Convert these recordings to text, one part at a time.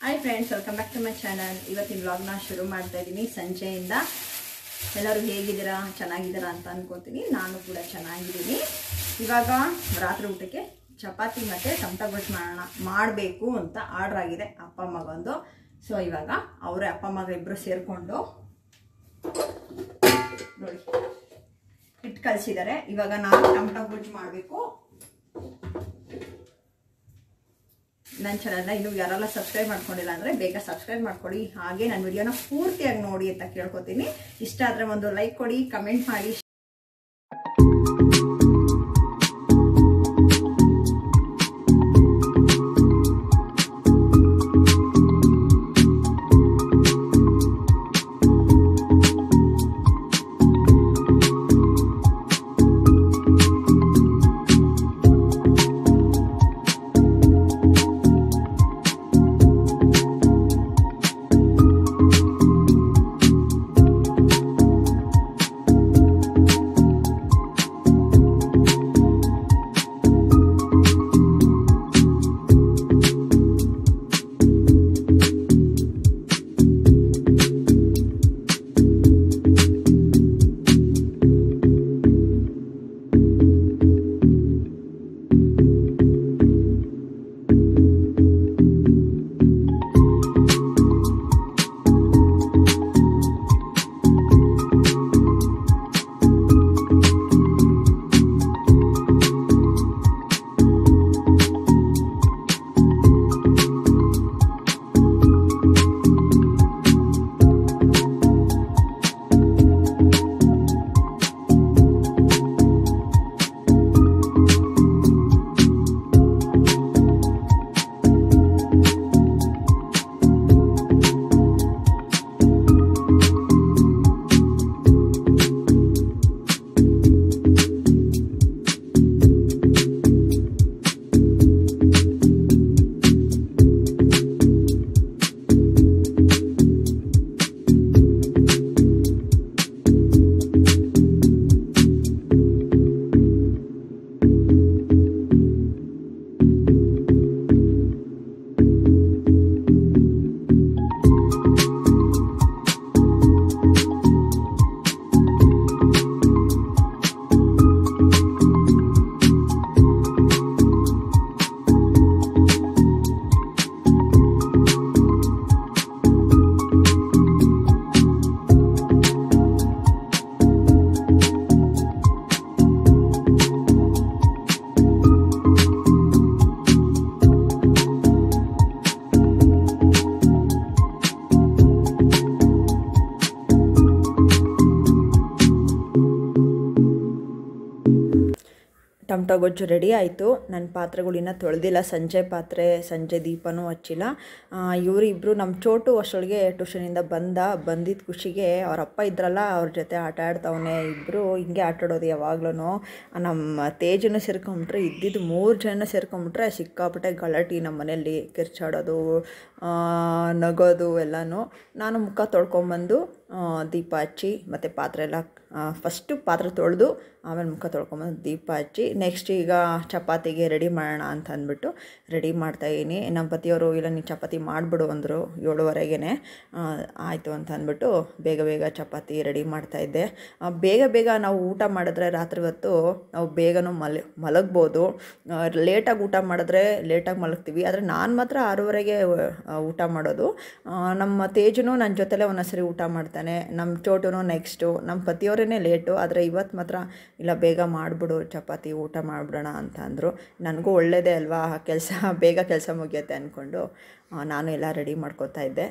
Hi friends, welcome back to my channel. ಇವತ್ತಿನ ವ್ಲಾಗ್ನ ಶುರು ಮಾಡ್ತಾ ಇದ್ದೀನಿ ಸಂಜೆಯಿಂದ. ಎಲ್ಲರೂ ಹೇಗಿದ್ದೀರಾ, ಚೆನ್ನಾಗಿದ್ದೀರಾ ಅಂತ ಅನ್ಕೋತೀನಿ. ನಾನು ಕೂಡ ಚೆನ್ನಾಗಿದ್ದೀನಿ. ಇವಾಗ ರಾತ್ರಿ ಊಟಕ್ಕೆ ಚಪಾತಿ ಮತ್ತು ಟೊಮಟೊ ಗೊಜ್ಜು ಮಾಡಬೇಕು ಅಂತ ಆರ್ಡ್ರ್ ಆಗಿದೆ ಅಪ್ಪ ಮಗಂದು. ಸೊ ಇವಾಗ ಅವರೇ ಅಪ್ಪ ಮಗ ಇಬ್ಬರು ಸೇರಿಕೊಂಡು ನೋಡಿ ಹಿಟ್ಟು ಕಳಿಸಿದ್ದಾರೆ. ಇವಾಗ ನಾನು ಟೊಮಟೊ ಗೊಜ್ಜು ಮಾಡಬೇಕು. ನನ್ನ ಚಾನಲ್ನ ಇನ್ನೂ ಯಾರೆಲ್ಲ ಸಬ್ಸ್ಕ್ರೈಬ್ ಮಾಡ್ಕೊಂಡಿಲ್ಲ ಅಂದರೆ ಬೇಗ ಸಬ್ಸ್ಕ್ರೈಬ್ ಮಾಡ್ಕೊಳ್ಳಿ. ಹಾಗೆ ನನ್ನ ವಿಡಿಯೋನ ಪೂರ್ತಿಯಾಗಿ ನೋಡಿ ಅಂತ ಕೇಳ್ಕೊತೀನಿ. ಇಷ್ಟ ಆದರೆ ಒಂದು ಲೈಕ್ ಕೊಡಿ, ಕಮೆಂಟ್ ಮಾಡಿ. ಟೊಮಟೊ ಗೊಜ್ಜು ರೆಡಿ ಆಯಿತು. ನನ್ನ ಪಾತ್ರೆಗಳಿನ್ನ ತೊಳೆದಿಲ್ಲ. ಸಂಜೆ ದೀಪನೂ ಹಚ್ಚಿಲ್ಲ. ಇವರಿಬ್ಬರು ನಮ್ಮ ಚೋಟು ಅಷ್ಟೊಳಗೆ ಟ್ಯೂಷನಿಂದ ಬಂದಿದ್ದ ಖುಷಿಗೆ ಅವ್ರ ಅಪ್ಪ ಇದ್ರಲ್ಲ, ಅವ್ರ ಜೊತೆ ಆಟ ಆಡ್ತವನೆ. ಇಬ್ಬರು ಹಿಂಗೆ ಆಟಾಡೋದು ಯಾವಾಗ್ಲೂ. ನಮ್ಮ ತೇಜನ್ನು ಸೇರ್ಕೊಂಬಿಟ್ರೆ, ಇದ್ದಿದ್ದು 3 ಜನ ಸೇರ್ಕೊಂಬಿಟ್ರೆ ಸಿಕ್ಕಾಪಟ್ಟೆ ಗಲಾಟೆ ನಮ್ಮ ಮನೆಯಲ್ಲಿ. ಕಿರ್ಚಾಡೋದು, ನಗೋದು ಎಲ್ಲನೂ. ನಾನು ಮುಖ ತೊಳ್ಕೊಂಬಂದು ದೀಪ ಹಚ್ಚಿ ಮತ್ತು ಪಾತ್ರೆ ಎಲ್ಲ ಫಸ್ಟು ಪಾತ್ರೆ ತೊಳೆದು ಆಮೇಲೆ ಮುಖ ತೊಳ್ಕೊಂಬಂದು ದೀಪ ಹಚ್ಚಿ ನೆಕ್ಸ್ಟ್ ಈಗ ಚಪಾತಿಗೆ ರೆಡಿ ಮಾಡೋಣ ಅಂತ ಅಂದ್ಬಿಟ್ಟು ರೆಡಿ ಮಾಡ್ತಾಯಿದ್ದೀನಿ. ನಮ್ಮ ಪತಿಯವರು ಇಲ್ಲ ನೀನು ಚಪಾತಿ ಮಾಡಿಬಿಡು ಅಂದರು 7:15ಗೆ. ಆಯಿತು ಅಂತ ಅಂದ್ಬಿಟ್ಟು ಬೇಗ ಚಪಾತಿ ರೆಡಿ ಮಾಡ್ತಾಯಿದ್ದೆ. ಬೇಗ ನಾವು ಊಟ ಮಾಡಿದ್ರೆ ರಾತ್ರಿ ಹೊತ್ತು ನಾವು ಬೇಗನೂ ಮಲಗ್ಬೋದು. ಲೇಟಾಗಿ ಊಟ ಮಾಡಿದ್ರೆ ಲೇಟಾಗಿ ಮಲಗ್ತೀವಿ. ಆದರೆ ನಾನು ಮಾತ್ರ 6:30ಗೆ ಊಟ ಮಾಡೋದು. ನಮ್ಮ ತೇಜನು ನನ್ನ ಜೊತೆಲೇ ಒಂದೊಂದ್ಸರಿ ಊಟ ಮಾಡ್ತಾನೆ. ನಮ್ಮ ಚೋಟುನು ನೆಕ್ಸ್ಟು. ನಮ್ಮ ಪತಿಯವರೇ ಲೇಟು. ಆದರೆ ಇವತ್ತು ಮಾತ್ರ ಇಲ್ಲ ಬೇಗ ಮಾಡಿಬಿಡು ಚಪಾತಿ, ಊಟ ಮಾಡಿಬಿಡೋಣ ಅಂತ ಅಂದರು. ನನಗೂ ಒಳ್ಳೆಯದೇ ಅಲ್ವಾ, ಬೇಗ ಕೆಲಸ ಮುಗಿಯುತ್ತೆ ಅಂದ್ಕೊಂಡು ನಾನು ಎಲ್ಲ ರೆಡಿ ಮಾಡ್ಕೋತಾ ಇದ್ದೆ.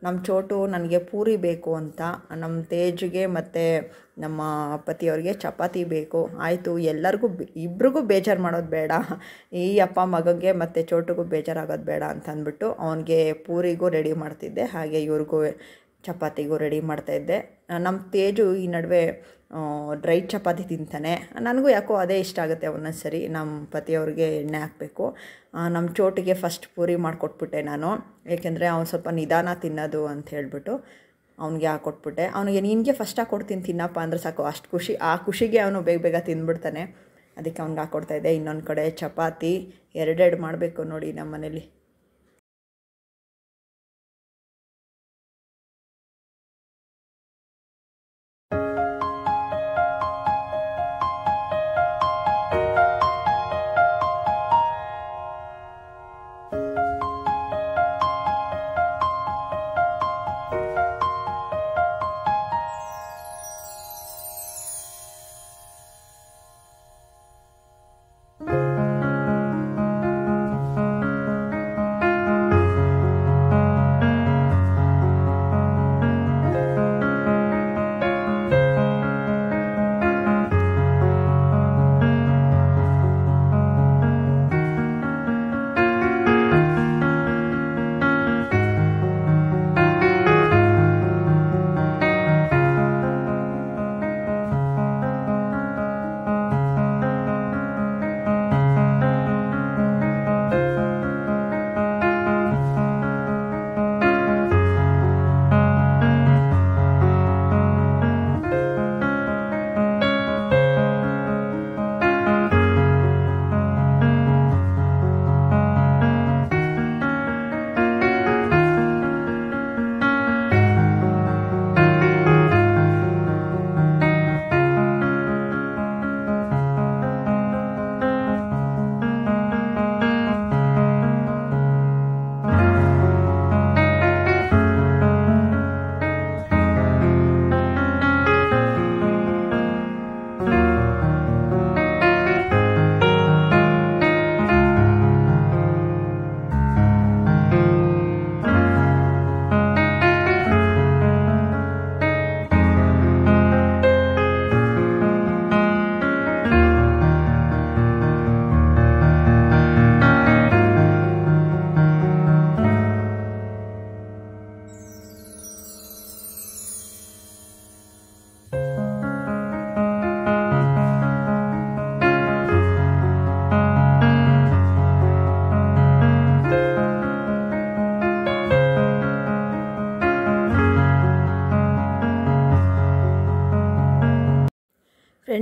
ನಮ್ಮ ಚೋಟು ನನಗೆ ಪೂರಿ ಬೇಕು ಅಂತ, ನಮ್ಮ ತೇಜ್ಗೆ ಮತ್ತು ನಮ್ಮ ಪತಿಯವ್ರಿಗೆ ಚಪಾತಿ ಬೇಕು. ಆಯಿತು, ಎಲ್ಲರಿಗೂ ಇಬ್ರಿಗೂ ಬೇಜಾರು ಮಾಡೋದು ಬೇಡ, ಈ ಅಪ್ಪ ಮಗನಿಗೆ ಮತ್ತು ಚೋಟುಗೂ ಬೇಜಾರಾಗೋದು ಬೇಡ ಅಂತ ಅಂದ್ಬಿಟ್ಟು ಅವನಿಗೆ ಪೂರಿಗೂ ರೆಡಿ ಮಾಡ್ತಿದ್ದೆ. ಹಾಗೆ ಇವ್ರಿಗೂ ಚಪಾತಿಗೂ ರೆಡಿ ಮಾಡ್ತಾಯಿದ್ದೆ. ನಮ್ಮ ತೇಜು ಈ ನಡುವೆ ಡ್ರೈ ಚಪಾತಿ ತಿಂತಾನೆ. ನನಗೂ ಯಾಕೋ ಅದೇ ಇಷ್ಟ ಆಗುತ್ತೆ ಒಂದೊಂದು ಸರಿ. ನಮ್ಮ ಪತಿಯವ್ರಿಗೆ ಎಣ್ಣೆ ಹಾಕಬೇಕು. ನಮ್ಮ ಚೋಟಿಗೆ ಫಸ್ಟ್ ಪೂರಿ ಮಾಡಿಕೊಟ್ಬಿಟ್ಟೆ ನಾನು, ಏಕೆಂದರೆ ಅವ್ನು ಸ್ವಲ್ಪ ನಿಧಾನ ತಿನ್ನೋದು ಅಂತ ಹೇಳ್ಬಿಟ್ಟು ಅವನಿಗೆ ಹಾಕ್ಕೊಟ್ಬಿಟ್ಟೆ. ಅವನಿಗೆ ನಿನಗೆ ಫಸ್ಟ್ ಹಾಕ್ಕೊಡ್ತೀನಿ ತಿನ್ನಪ್ಪ ಅಂದರೆ ಸಾಕು, ಅಷ್ಟು ಖುಷಿ. ಆ ಖುಷಿಗೆ ಅವನು ಬೇಗ ತಿಂದ್ಬಿಡ್ತಾನೆ. ಅದಕ್ಕೆ ಅವ್ನಿಗೆ ಹಾಕ್ಕೊಡ್ತಾಯಿದ್ದೆ. ಇನ್ನೊಂದು ಕಡೆ ಚಪಾತಿ ಎರಡೆರಡು ಮಾಡಬೇಕು ನೋಡಿ ನಮ್ಮ ಮನೇಲಿ.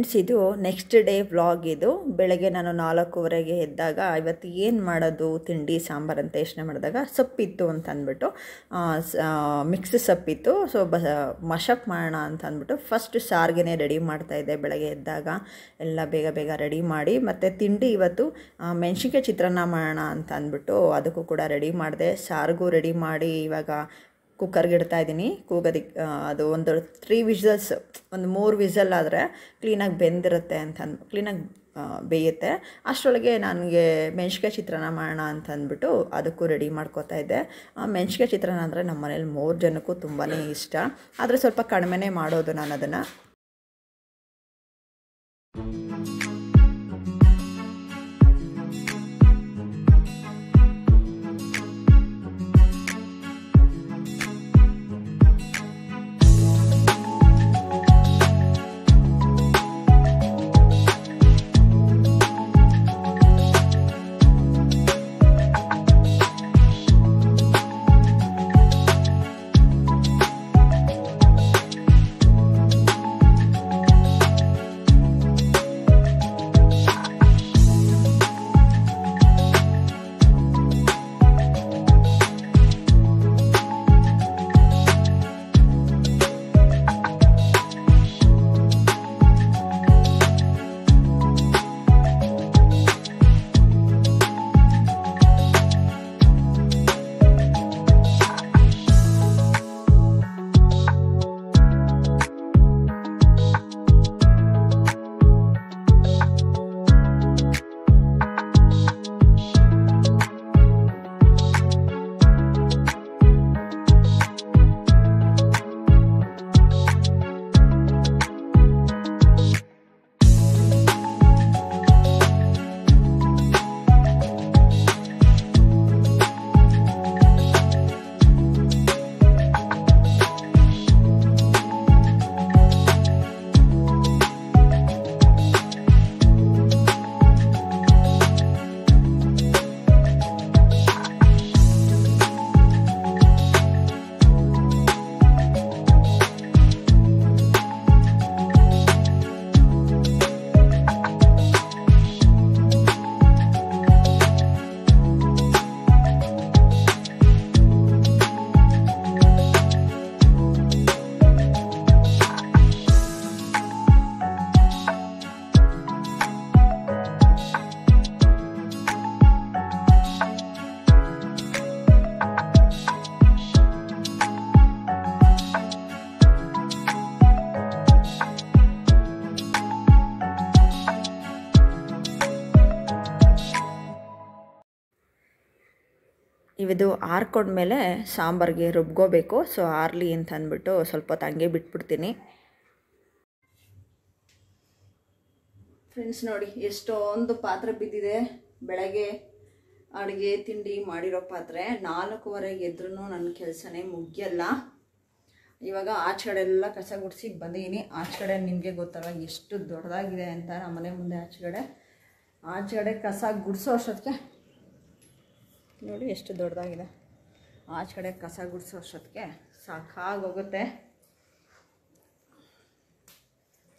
ಫ್ರೆಂಡ್ಸ್, ಇದು ನೆಕ್ಸ್ಟ್ ಡೇ ವ್ಲಾಗ್. ಇದು ಬೆಳಗ್ಗೆ ನಾನು 4:15ಗೆ ಎದ್ದಾಗ ಇವತ್ತು ಏನು ಮಾಡೋದು ತಿಂಡಿ ಸಾಂಬಾರು ಅಂತ ಯೋಚನೆ ಮಾಡಿದಾಗ ಸೊಪ್ಪಿತ್ತು ಅಂತ ಅಂದ್ಬಿಟ್ಟು ಮಿಕ್ಸ್ ಸೊಪ್ಪಿತ್ತು. ಸೊ ಮಶಪ್ ಮಾಡೋಣ ಅಂತ ಅಂದ್ಬಿಟ್ಟು ಫಸ್ಟ್ ಸಾರಿಗೆನೇ ರೆಡಿ ಮಾಡ್ತಾಯಿದ್ದೆ. ಬೆಳಗ್ಗೆ ಎದ್ದಾಗ ಎಲ್ಲ ಬೇಗ ಬೇಗ ರೆಡಿ ಮಾಡಿ, ಮತ್ತು ತಿಂಡಿ ಇವತ್ತು ಮೆಣಸಿನ್ಕಾಯಿ ಚಿತ್ರಾನ್ನ ಮಾಡೋಣ ಅಂತ ಅಂದ್ಬಿಟ್ಟು ಅದಕ್ಕೂ ಕೂಡ ರೆಡಿ ಮಾಡಿದೆ. ಸಾರಿಗೂ ರೆಡಿ ಮಾಡಿ ಇವಾಗ ಕುಕ್ಕರ್ಗೆ ಇಡ್ತಾಯಿದ್ದೀನಿ ಕೂಗೋದಕ್ಕೆ. ಅದು ಒಂದು 3 ವಿಷಲ್ಸ್, ಒಂದು 3 ವಿಷಲ್ ಆದರೆ ಕ್ಲೀನಾಗಿ ಬೆಂದಿರುತ್ತೆ ಕ್ಲೀನಾಗಿ ಬೇಯುತ್ತೆ. ಅಷ್ಟರೊಳಗೆ ನನಗೆ ಮೆಣಸಿನ್ಕಾಯಿ ಚಿತ್ರಾನ್ನ ಮಾಡೋಣ ಅಂತ ಅಂದ್ಬಿಟ್ಟು ಅದಕ್ಕೂ ರೆಡಿ ಮಾಡ್ಕೋತಾ ಇದ್ದೆ. ಮೆಣಸಿನ್ಕಾಯಿ ಚಿತ್ರಾನ್ನ ಅಂದರೆ ನಮ್ಮ ಮನೇಲಿ 3 ಜನಕ್ಕೂ ತುಂಬಾ ಇಷ್ಟ, ಆದರೆ ಸ್ವಲ್ಪ ಕಡಿಮೆನೇ ಮಾಡೋದು ನಾನು ಅದನ್ನು. ಇದು ಆರ್ಕೊಂಡ್ಮೇಲೆ ಸಾಂಬಾರಿಗೆ ರುಬ್ಕೋಬೇಕು. ಸೊ ಆರ್ಲಿ ಅಂತ ಅಂದ್ಬಿಟ್ಟು ಸ್ವಲ್ಪ ಹೊತ್ತು ಹಂಗೆ ಬಿಟ್ಬಿಡ್ತೀನಿ. ಫ್ರೆಂಡ್ಸ್ ನೋಡಿ, ಎಷ್ಟೊಂದು ಪಾತ್ರೆ ಬಿದ್ದಿದೆ. ಬೆಳಗ್ಗೆ ಅಡುಗೆ ತಿಂಡಿ ಮಾಡಿರೋ ಪಾತ್ರೆ. 4:15ಗೆ ಎದ್ರೂ ನನ್ನ ಕೆಲಸನೇ ಮುಗಿಯಲ್ಲ. ಇವಾಗ ಆಚೆಕಡೆ ಎಲ್ಲ ಕಸ ಗುಡಿಸಿ ಬಂದಿದ್ದೀನಿ. ಆಚೆಕಡೆ ನಿಮಗೆ ಗೊತ್ತಲ್ಲ ಎಷ್ಟು ದೊಡ್ಡದಾಗಿದೆ ಅಂತ. ನಮ್ಮ ಮನೆ ಮುಂದೆ ಆಚೆಕಡೆ ಕಸ ಗುಡಿಸೋ ಅಷ್ಟೊತ್ತಿಗೆ ನೋಡಿ ಎಷ್ಟು ದೊಡ್ಡದಾಗಿದೆ. ಆಚೆಕಡೆ ಕಸ ಗುಡಿಸೋ ಅಷ್ಟೊತ್ತಿಗೆ ಸಾಕಾಗೋಗುತ್ತೆ.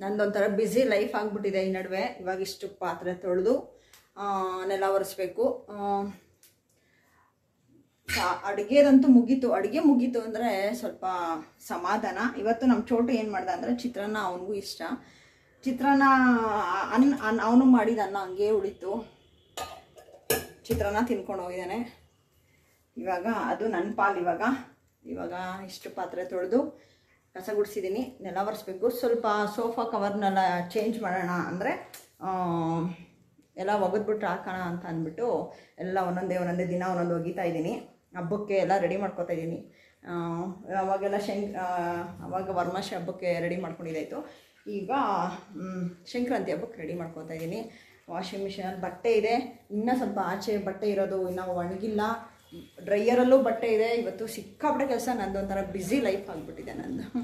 ನಂದೊಂಥರ ಬ್ಯುಸಿ ಲೈಫ್ ಆಗಿಬಿಟ್ಟಿದೆ ಈ ನಡುವೆ. ಇವಾಗ ಇಷ್ಟು ಪಾತ್ರೆ ತೊಳೆದು ನೆಲ ಒರೆಸ್ಬೇಕು. ಅಡುಗೆದಂತೂ ಮುಗೀತು. ಅಡುಗೆ ಮುಗೀತು ಅಂದರೆ ಸ್ವಲ್ಪ ಸಮಾಧಾನ. ಇವತ್ತು ನಮ್ಮ ಚೋಟು ಏನು ಮಾಡ್ದೆ ಅಂದರೆ ಚಿತ್ರಾನ್ನ. ಅವನಿಗೂ ಇಷ್ಟ ಚಿತ್ರಾನ್ನ. ಅವನು ಮಾಡಿದ ಅನ್ನ ಹಂಗೆ ಉಳಿತು. ಚಿತ್ರಾನ್ನ ತಿನ್ಕೊಂಡು ಹೋಗಿದ್ದಾನೆ. ಇವಾಗ ಅದು ನನ್ನ ಪಾಲು. ಇವಾಗ ಇಷ್ಟು ಪಾತ್ರೆ ತೊಳೆದು ಕಸ ಗುಡಿಸಿದ್ದೀನಿ, ನೆಲ ಒರೆಸ್ಬೇಕು. ಸ್ವಲ್ಪ ಸೋಫಾ ಕವರ್ನೆಲ್ಲ ಚೇಂಜ್ ಮಾಡೋಣ ಅಂದರೆ ಎಲ್ಲ ಒಗೆದ್ಬಿಟ್ರೆ ಹಾಕೋಣ ಅಂತ ಅಂದ್ಬಿಟ್ಟು ಎಲ್ಲ ಒಂದೊಂದೇ ದಿನ ಒಂದೊಂದು ಒಗಿತಾ ಇದ್ದೀನಿ. ಹಬ್ಬಕ್ಕೆ ಎಲ್ಲ ರೆಡಿ ಮಾಡ್ಕೊತಾ ಇದ್ದೀನಿ. ಅವಾಗೆಲ್ಲ ಅವಾಗ ವರಮಹಾಲಕ್ಷ್ಮಿ ಹಬ್ಬಕ್ಕೆ ರೆಡಿ ಮಾಡ್ಕೊಂಡಿದ್ದಾಯಿತು. ಈಗ ಸಂಕ್ರಾಂತಿ ಹಬ್ಬಕ್ಕೆ ರೆಡಿ ಮಾಡ್ಕೊತಾ ಇದ್ದೀನಿ. ವಾಷಿಂಗ್ ಮಿಷಿನಲ್ಲಿ ಬಟ್ಟೆ ಇದೆ. ಇನ್ನೂ ಸ್ವಲ್ಪ ಆಚೆ ಬಟ್ಟೆ ಇರೋದು ಇನ್ನೂ ಒಣಗಿಲ್ಲ. ಡ್ರೈಯರಲ್ಲೂ ಬಟ್ಟೆ ಇದೆ. ಇವತ್ತು ಸಿಕ್ಕಾಪಟ್ಟೆ ಕೆಲಸ. ನಂದೊಂಥರ ಬ್ಯುಸಿ ಲೈಫ್ ಆಗಿಬಿಟ್ಟಿದೆ ನಂದು.